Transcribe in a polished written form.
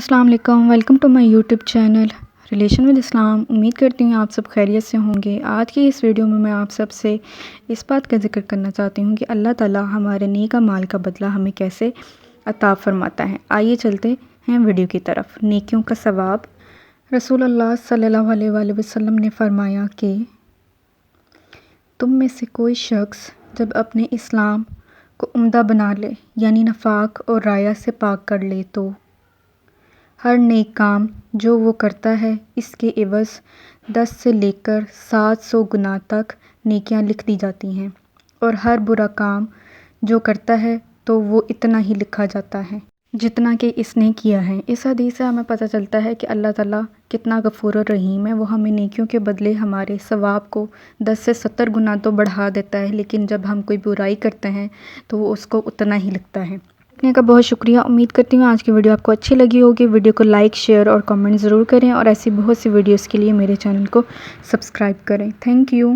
السلام علیکم، welcome to my YouTube channel relation with Islam. امید کرتی ہوں آپ سب خیریت سے ہوں گے۔ آج کی اس ویڈیو میں آپ سب سے اس بات کا ذکر کرنا چاہتی ہوں کہ اللہ تعالیٰ ہمارے نیک اعمال کا بدلہ ہمیں کیسے عطا فرماتا ہے۔ آئیے چلتے ہیں ویڈیو کی طرف۔ نیکیوں کا ثواب۔ رسول اللہ صلی اللہ علیہ وآلہ وسلم نے فرمایا کہ تم میں سے کوئی شخص جب اپنے اسلام کو عمدہ بنا لے، یعنی نفاق اور ریا سے پاک کر لے، تو ہر نیک کام جو وہ کرتا ہے اس کے عوض 10 سے لے کر 700 گنا تک نیکیاں لکھ دی جاتی ہیں، اور ہر برا کام جو کرتا ہے تو وہ اتنا ہی لکھا جاتا ہے جتنا کہ اس نے کیا ہے۔ اس حدیث سے ہمیں پتہ چلتا ہے کہ اللہ تعالیٰ کتنا غفور الرحیم ہے۔ وہ ہمیں نیکیوں کے بدلے ہمارے ثواب کو 10 سے 70 گنا تو بڑھا دیتا ہے، لیکن جب ہم کوئی برائی کرتے ہیں تو وہ اس کو اتنا ہی لکھتا ہے۔ دیکھنے کا بہت شکریہ۔ امید کرتی ہوں آج کی ویڈیو آپ کو اچھی لگی ہوگی۔ ویڈیو کو لائک، شیئر اور کمنٹ ضرور کریں، اور ایسی بہت سی ویڈیوز کے لیے میرے چینل کو سبسکرائب کریں۔ Thank you.